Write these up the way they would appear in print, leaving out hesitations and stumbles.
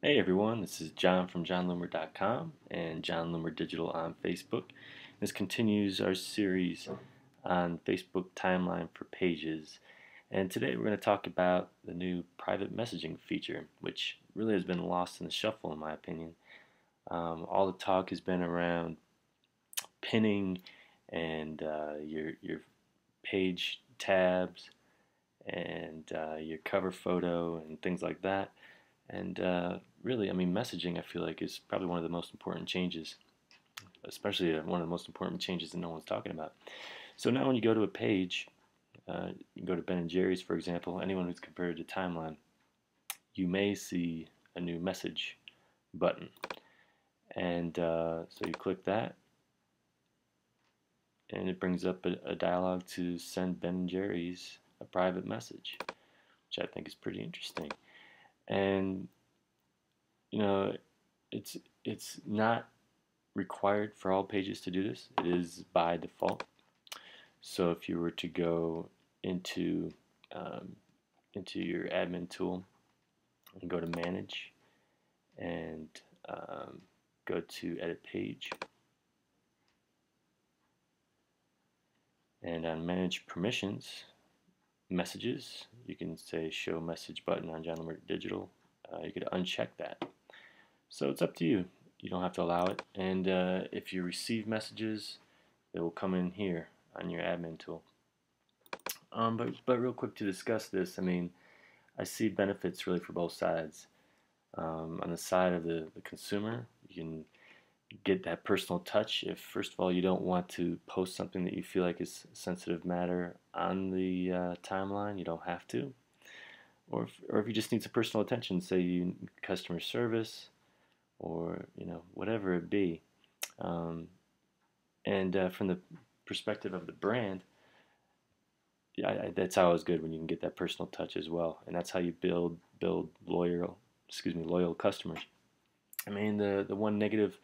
Hey everyone, this is John from johnloomer.com and John Loomer Digital on Facebook. This continues our series on Facebook timeline for pages. And today we're going to talk about the new private messaging feature, which really has been lost in the shuffle in my opinion. All the talk has been around pinning and your page tabs and your cover photo and things like that. And really, I mean, messaging I feel like is probably one of the most important changes, especially one of the most important changes that no one's talking about. So now when you go to a page, you can go to Ben and Jerry's, for example, anyone who's compared to Timeline, you may see a new message button. And so you click that, and it brings up a dialog to send Ben and Jerry's a private message, which I think is pretty interesting. And you know, it's it's not required for all pages to do this. It is by default. So if you were to go into um, into your admin tool and go to Manage and um, go to Edit Page, and on Manage Permissions, Messages, you can say Show Message Button on John Loomer Digital. You could uncheck that. So it's up to you. You don't have to allow it. And if you receive messages, they will come in here on your admin tool. But real quick to discuss this, I mean, I see benefits really for both sides. On the side of the consumer, you can get that personal touch if, first of all, you don't want to post something that you feel like is sensitive matter on the timeline, you don't have to. Or if you just need some personal attention, say you customer service or whatever it be. Um, and from the perspective of the brand, yeah, that's always good when you can get that personal touch as well, and that's how you build loyal customers. I mean, the one negative,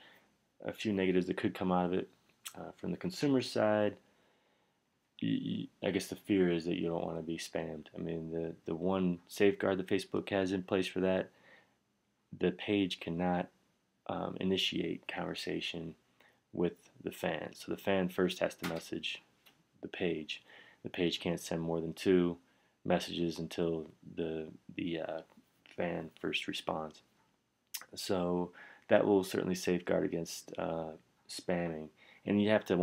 a few negatives that could come out of it from the consumer side. I guess the fear is that you don't want to be spammed. I mean, the one safeguard that Facebook has in place for that, the page cannot initiate conversation with the fan. So the fan first has to message the page. The page can't send more than two messages until the fan first responds. So that will certainly safeguard against spamming. And you have to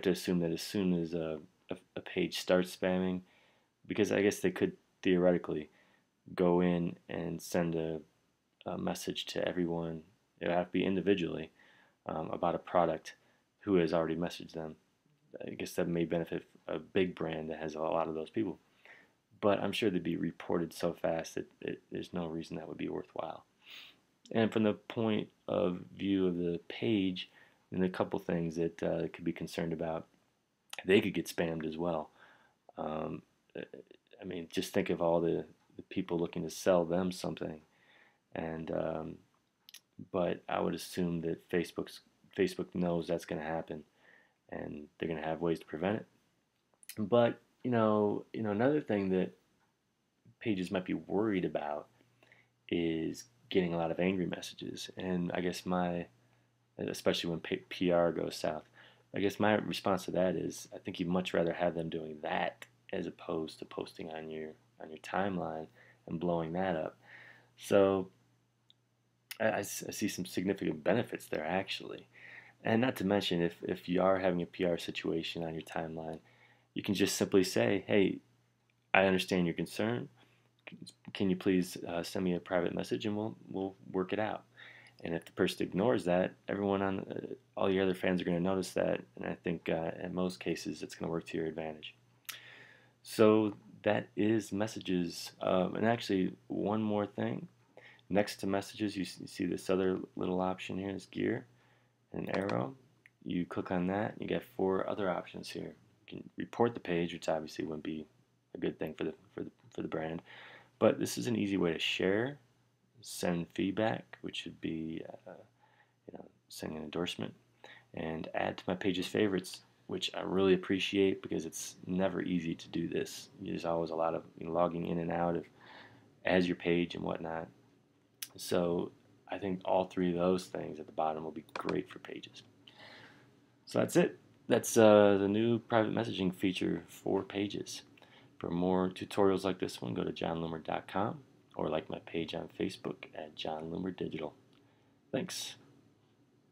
assume that as soon as a page starts spamming, because I guess they could theoretically go in and send a message to everyone, it would have to be individually, about a product who has already messaged them. I guess that may benefit a big brand that has a lot of those people. But I'm sure they'd be reported so fast that there's no reason that would be worthwhile. And from the point of view of the page, and a couple things that could be concerned about, they could get spammed as well. Um, I mean, just think of all the people looking to sell them something, and but I would assume that Facebook knows that's going to happen, and they're going to have ways to prevent it. But another thing that pages might be worried about is getting a lot of angry messages, and I guess especially when PR goes south. I guess my response to that is I think you'd much rather have them doing that as opposed to posting on your timeline and blowing that up. So I see some significant benefits there actually. And not to mention, if you are having a PR situation on your timeline, you can just simply say, hey, I understand your concern. Can you please send me a private message and we'll work it out. And if the person ignores that, everyone on all your other fans are going to notice that, and I think in most cases it's going to work to your advantage. So that is messages, and actually one more thing. Next to messages, you see this other little option here is gear, and an arrow. You click on that, and you get four other options here. You can report the page, which obviously wouldn't be a good thing for the brand, but this is an easy way to share, send feedback, which would be sending an endorsement, and add to my page's favorites, which I really appreciate because it's never easy to do this. There's always a lot of logging in and out of as your page and whatnot. So I think all three of those things at the bottom will be great for Pages. So that's it. That's the new private messaging feature for Pages. For more tutorials like this one, go to johnloomer.com or like my page on Facebook at John Loomer Digital. Thanks.